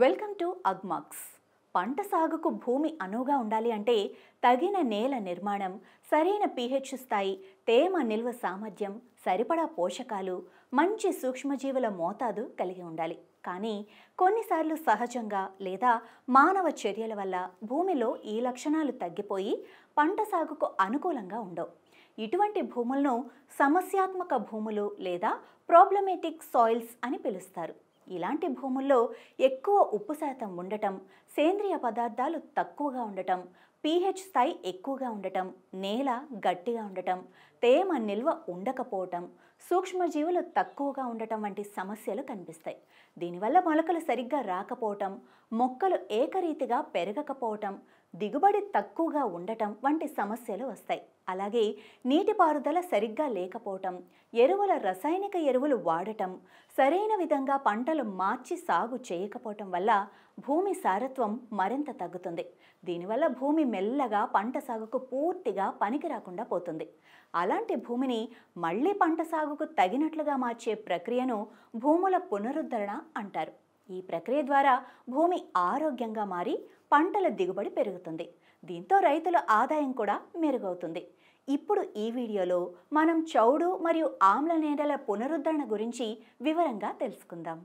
Welcome to Agmax. పంట సాగుకు భూమి అనువుగా ఉండాలి అంటే తగిన నేల నిర్మాణం, సరైన pH స్థాయి, తేమ నిల్వ సామర్థ్యం, సరిపడా పోషకాలు, మంచి సూక్ష్మజీవుల మోతాదు కలిగి ఉండాలి. కానీ కొన్నిసార్లు సహజంగా లేదా మానవ చర్యల వల్ల భూమిలో ఈ లక్షణాలు తగ్గిపోయి పంట సాగుకు అనుకూలంగా ఉండవు. ఇటువంటి భూములను సమస్యాత్మక భూములు లేదా ప్రాబ్లమేటిక్ సాయిల్స్ అని పిలుస్తారు. ఇలాంటి భూముల్లో ఎక్కువ ఉప్పు శాతం ఉండటం, సేంద్రియ పదార్థాలు తక్కువగా ఉండటం, pH స్థాయి ఎక్కువగా ఉండటం, నేల గట్టిగా ఉండటం, తేమ నిల్వ ఉండకపోవటం, సూక్ష్మజీవులు తక్కువగా ఉండటం వంటి సమస్యలు కనిపిస్తాయి. దీనివల్ల మొలకలు సరిగ్గా రాకపోవటం, మొక్కలు ఏకరీతిగా పెరగకపోవటం, దిగుబడి తక్కువగా ఉండటం వంటి సమస్యలు వస్తాయి. అలాగే నీటిపారుదల సరిగ్గా లేకపోవటం, రసాయనిక ఎరువులు వాడటం, సరైన విధంగా పంటలు మార్చి సాగు చేయకపోవటం వల్ల భూమి సారత్వం మరింత తగ్గుతుంది. దీనివల్ల భూమి మెల్లగా పంట సాగుకు పూర్తిగా పనికి రాకుండా పోతుంది. అలాంటి భూమిని మళ్ళీ పంట సాగుకు తగినట్లుగా మార్చే ప్రక్రియను భూముల పునరుద్ధరణ అంటారు. ఈ ప్రక్రియ ద్వారా భూమి ఆరోగ్యంగా మారి పంటల దిగుబడి పెరుగుతుంది. దీంతో రైతుల ఆదాయం కూడా మెరుగవుతుంది. ఇప్పుడు ఈ వీడియోలో మనం చౌడు మరియు ఆమ్ల నేలల పునరుద్ధరణ గురించి వివరంగా తెలుసుకుందాం.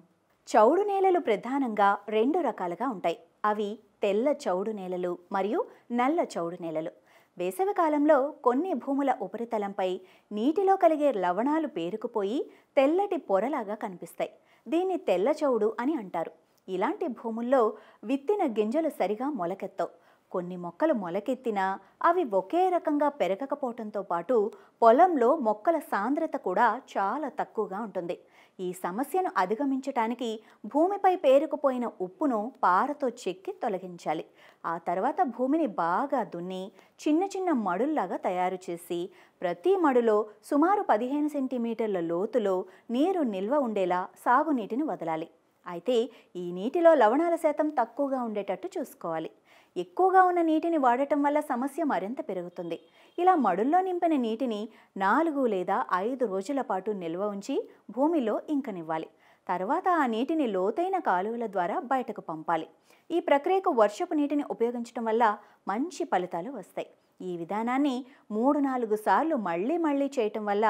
చౌడు నేలలు ప్రధానంగా రెండు రకాలుగా ఉంటాయి. అవి తెల్ల చౌడు నేలలు మరియు నల్ల చౌడు నేలలు. వేసవి కాలంలో కొన్ని భూముల ఉపరితలంపై నీటిలో కలిగే లవణాలు పేరుకుపోయి తెల్లటి పొరలాగా కనిపిస్తాయి. దీన్ని తెల్ల చౌడు అని అంటారు. ఇలాంటి భూముల్లో విత్తిన గింజలు సరిగా మొలకెత్తవు. కొన్ని మొక్కలు మొలకెత్తినా అవి ఒకే రకంగా పెరగకపోవడంతో పాటు పొలంలో మొక్కల సాంద్రత కూడా చాలా తక్కువగా ఉంటుంది. ఈ సమస్యను అధిగమించటానికి భూమిపై పేరుకుపోయిన ఉప్పును పారతో చెక్కి తొలగించాలి. ఆ తర్వాత భూమిని బాగా దున్ని చిన్న చిన్న మడుల్లాగా తయారు చేసి ప్రతి మడులో సుమారు 15 సెంటీమీటర్ల లోతులో నీరు నిల్వ ఉండేలా సాగునీటిని వదలాలి. అయితే ఈ నీటిలో లవణాల శాతం తక్కువగా ఉండేటట్టు చూసుకోవాలి. ఎక్కువగా ఉన్న నీటిని వాడటం వల్ల సమస్య మరింత పెరుగుతుంది. ఇలా మడుల్లో నింపిన నీటిని 4 లేదా 5 రోజుల పాటు నిల్వ ఉంచి భూమిలో ఇంకనివ్వాలి. తర్వాత ఆ నీటిని లోతైన కాలువల ద్వారా బయటకు పంపాలి. ఈ ప్రక్రియకు వర్షపు నీటిని ఉపయోగించడం వల్ల మంచి ఫలితాలు వస్తాయి. ఈ విధానాన్ని 3-4 సార్లు మళ్ళీ చేయటం వల్ల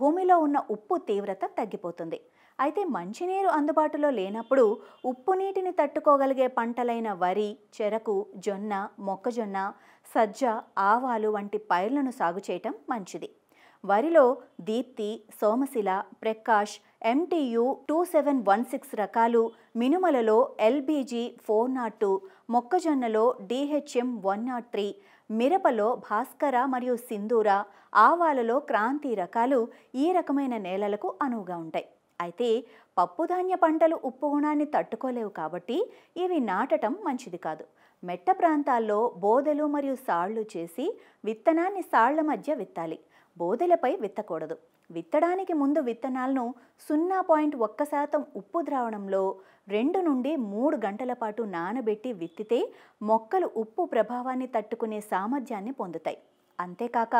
భూమిలో ఉన్న ఉప్పు తీవ్రత తగ్గిపోతుంది. అయితే మంచినీరు అందుబాటులో లేనప్పుడు ఉప్పు నీటిని తట్టుకోగలిగే పంటలైన వరి, చెరకు, జొన్న, మొక్కజొన్న, సజ్జ, ఆవాలు వంటి పైర్లను సాగు చేయటం మంచిది. వరిలో దీప్తి, సోమశిల, ప్రకాష్, MTU 2716 రకాలు, మినుమలలో LBG 402, మొక్కజొన్నలో DHM 103, మిరపలో భాస్కర మరియు సింధూర, ఆవాలలో క్రాంతి రకాలు ఈ రకమైన నేలలకు అనువుగా ఉంటాయి. అయితే పప్పుధాన్య పంటలు ఉప్పు గుణాన్ని తట్టుకోలేవు కాబట్టి ఇవి నాటటం మంచిది కాదు. మెట్ట ప్రాంతాల్లో బోదెలు మరియు సాళ్లు చేసి విత్తనాన్ని సాళ్ల మధ్య విత్తాలి. బోదెలపై విత్తకూడదు. విత్తడానికి ముందు విత్తనాలను 0.1% ఉప్పు ద్రావణంలో 2 నుండి 3 గంటల పాటు నానబెట్టి విత్తితే మొక్కలు ఉప్పు ప్రభావాన్ని తట్టుకునే సామర్థ్యాన్ని పొందుతాయి. అంతేకాక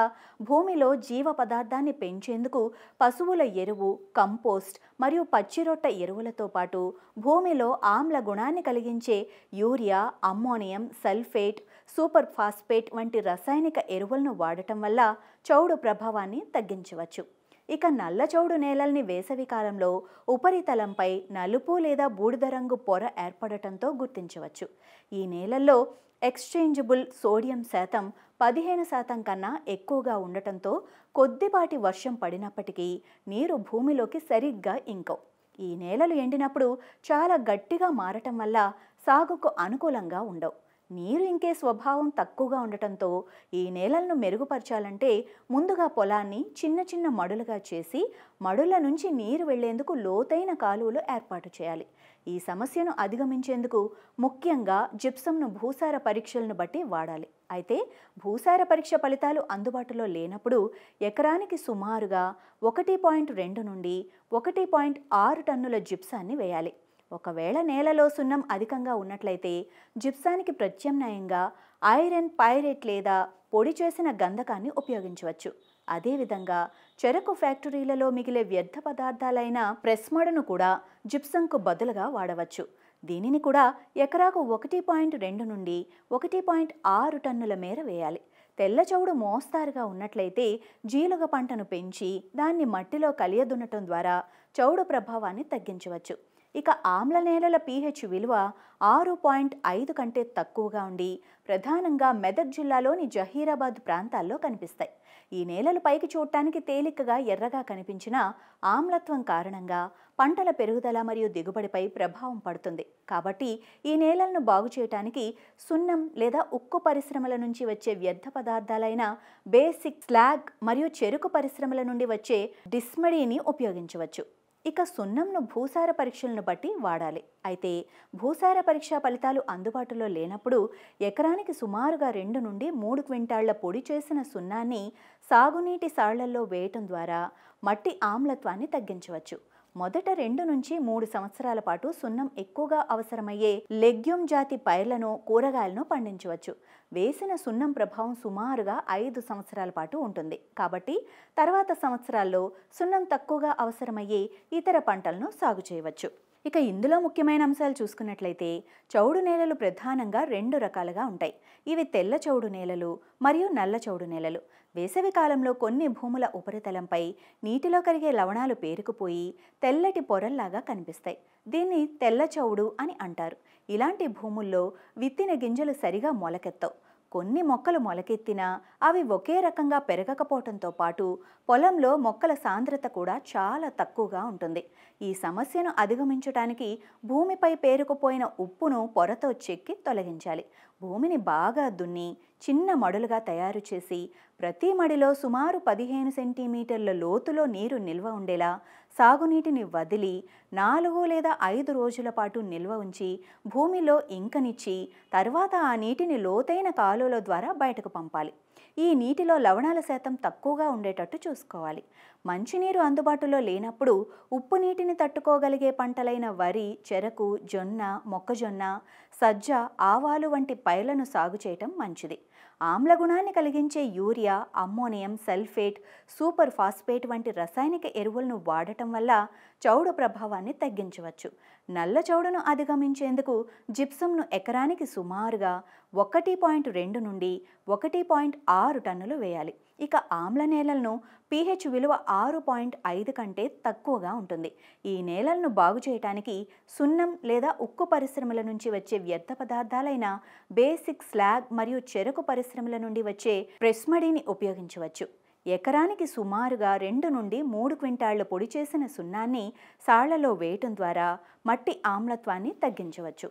భూమిలో జీవ పదార్థాన్ని పెంచేందుకు పశువుల ఎరువు, కంపోస్ట్ మరియు పచ్చిరొట్ట ఎరువులతో పాటు భూమిలో ఆమ్ల గుణాన్ని కలిగించే urea, ammonium sulphate, super phosphate వంటి రసాయనిక ఎరువులను వాడటం వల్ల చౌడు ప్రభావాన్ని తగ్గించవచ్చు. ఇక నల్ల చౌడు నేలల్ని వేసవి కాలంలో ఉపరితలంపై నలుపు లేదా బూడిద రంగు పొర ఏర్పడటంతో గుర్తించవచ్చు. ఈ నేలల్లో ఎక్స్చేంజబుల్ సోడియం శాతం 15% కన్నా ఎక్కువగా ఉండటంతో కొద్దిపాటి వర్షం పడినప్పటికీ నీరు భూమిలోకి సరిగ్గా ఇంకవు. ఈ నేలలు ఎండినప్పుడు చాలా గట్టిగా మారటం వల్ల సాగుకు అనుకూలంగా ఉండవు. నీరు ఇంకే స్వభావం తక్కువగా ఉండటంతో ఈ నేలలను మెరుగుపరచాలంటే ముందుగా పొలాన్ని చిన్న మడులుగా చేసి మడుల నుంచి నీరు వెళ్లేందుకు లోతైన కాలువలు ఏర్పాటు చేయాలి. ఈ సమస్యను అధిగమించేందుకు ముఖ్యంగా జిప్సంను భూసార పరీక్షలను బట్టి వాడాలి. అయితే భూసార పరీక్ష ఫలితాలు అందుబాటులో లేనప్పుడు ఎకరానికి సుమారుగా 1.2 నుండి 1.6 టన్నుల జిప్సాన్ని వేయాలి. ఒకవేళ నేలలో సున్నం అధికంగా ఉన్నట్లయితే జిప్సానికి ప్రత్యామ్నాయంగా ఐరన్ పైరేట్ లేదా పొడి చేసిన గంధకాన్ని ఉపయోగించవచ్చు. అదేవిధంగా చెరకు ఫ్యాక్టరీలలో మిగిలే వ్యర్థ పదార్థాలైన ప్రెస్మడను కూడా జిప్సంకు బదులుగా వాడవచ్చు. దీనిని కూడా ఎకరాకు 1.2 నుండి 1.6 టన్నుల మేర వేయాలి. తెల్ల చౌడు మోస్తారుగా ఉన్నట్లయితే జీలుగ పంటను పెంచి దాన్ని మట్టిలో కలియదున్నటం ద్వారా చౌడు ప్రభావాన్ని తగ్గించవచ్చు. ఇక ఆమ్ల నేలల pH విలువ 6.5 కంటే తక్కువగా ఉండి ప్రధానంగా మెదక్ జిల్లాలోని జహీరాబాద్ ప్రాంతాల్లో కనిపిస్తాయి. ఈ నేలలు పైకి చూడటానికి తేలికగా ఎర్రగా కనిపించినా ఆమ్లత్వం కారణంగా పంటల పెరుగుదల మరియు దిగుబడిపై ప్రభావం పడుతుంది. కాబట్టి ఈ నేలలను బాగు చేయడానికి సున్నం లేదా ఉక్కు పరిశ్రమల నుంచి వచ్చే వ్యర్థ పదార్థాలైన బేసిక్ స్లాగ్ మరియు చెరుకు పరిశ్రమల నుండి వచ్చే డిస్మడీని ఉపయోగించవచ్చు. ఇక సున్నంను భూసార పరీక్షలను బట్టి వాడాలి. అయితే భూసార పరీక్షా ఫలితాలు అందుబాటులో లేనప్పుడు ఎకరానికి సుమారుగా 2 నుండి 3 క్వింటాళ్ల పొడి చేసిన సున్నాన్ని సాగునీటి సాళ్లల్లో వేయటం ద్వారా మట్టి ఆమ్లత్వాన్ని తగ్గించవచ్చు. మొదట 2 నుంచి 3 సంవత్సరాల పాటు సున్నం ఎక్కువగా అవసరమయ్యే లెగ్యూమ్ జాతి పైర్లను, కూరగాయలను పండించవచ్చు. వేసిన సున్నం ప్రభావం సుమారుగా 5 సంవత్సరాల పాటు ఉంటుంది. కాబట్టి తర్వాత సంవత్సరాల్లో సున్నం తక్కువగా అవసరమయ్యే ఇతర పంటలను సాగు చేయవచ్చు. ఇక ఇందులో ముఖ్యమైన అంశాలు చూసుకున్నట్లయితే చౌడు నేలలు ప్రధానంగా 2 రకాలుగా ఉంటాయి. ఇవి తెల్ల చౌడు నేలలు మరియు నల్ల చౌడు నేలలు. వేసవి కాలంలో కొన్ని భూముల ఉపరితలంపై నీటిలో కరిగే లవణాలు పేరుకుపోయి తెల్లటి పొరల్లాగా కనిపిస్తాయి. దీన్ని తెల్ల చౌడు అని అంటారు. ఇలాంటి భూముల్లో విత్తిన గింజలు సరిగా మొలకెత్తవు. కొన్ని మొక్కలు మొలకెత్తినా అవి ఒకే రకంగా పెరగకపోవడంతో పాటు పొలంలో మొక్కల సాంద్రత కూడా చాలా తక్కువగా ఉంటుంది. ఈ సమస్యను అధిగమించడానికి భూమిపై పేరుకుపోయిన ఉప్పును పొరతో చెక్కి తొలగించాలి. భూమిని బాగా దున్ని చిన్న మడులుగా తయారు చేసి ప్రతి మడిలో సుమారు 15 సెంటీమీటర్ల లోతులో నీరు నిల్వ ఉండేలా సాగునీటిని వదిలి 4 లేదా 5 రోజుల పాటు నిల్వ ఉంచి భూమిలో ఇంకనిచ్చి తర్వాత ఆ నీటిని లోతైన కాలువల ద్వారా బయటకు పంపాలి. ఈ నీటిలో లవణాల శాతం తక్కువగా ఉండేటట్టు చూసుకోవాలి. మంచినీరు అందుబాటులో లేనప్పుడు ఉప్పు నీటిని తట్టుకోగలిగే పంటలైన వరి, చెరకు, జొన్న, మొక్కజొన్న, సజ్జ, ఆవాలు వంటి పైర్లను సాగు చేయటం మంచిది. ఆమ్లగుణాన్ని కలిగించే urea, ammonium sulphate, super phosphate వంటి రసాయనిక ఎరువులను వాడటం వల్ల చౌడు ప్రభావాన్ని తగ్గించవచ్చు. నల్ల చౌడును అధిగమించేందుకు జిప్సంను ఎకరానికి సుమారుగా 1.2 నుండి 1.6 టన్నులు వేయాలి. ఇక ఆమ్ల నేలలను pH విలువ 6.5 కంటే తక్కువగా ఉంటుంది. ఈ నేలలను బాగు చేయడానికి సున్నం లేదా ఉక్కు పరిశ్రమల నుంచి వచ్చే వ్యర్థ పదార్థాలైన బేసిక్ స్లాగ్ మరియు చెరకు పరిశ్రమల నుండి వచ్చే ప్రెస్మడీని ఉపయోగించవచ్చు. ఎకరానికి సుమారుగా 2 నుండి 3 క్వింటాళ్ల పొడి చేసిన సున్నాన్ని సాళ్లలో వేయటం ద్వారా మట్టి ఆమ్లత్వాన్ని తగ్గించవచ్చు.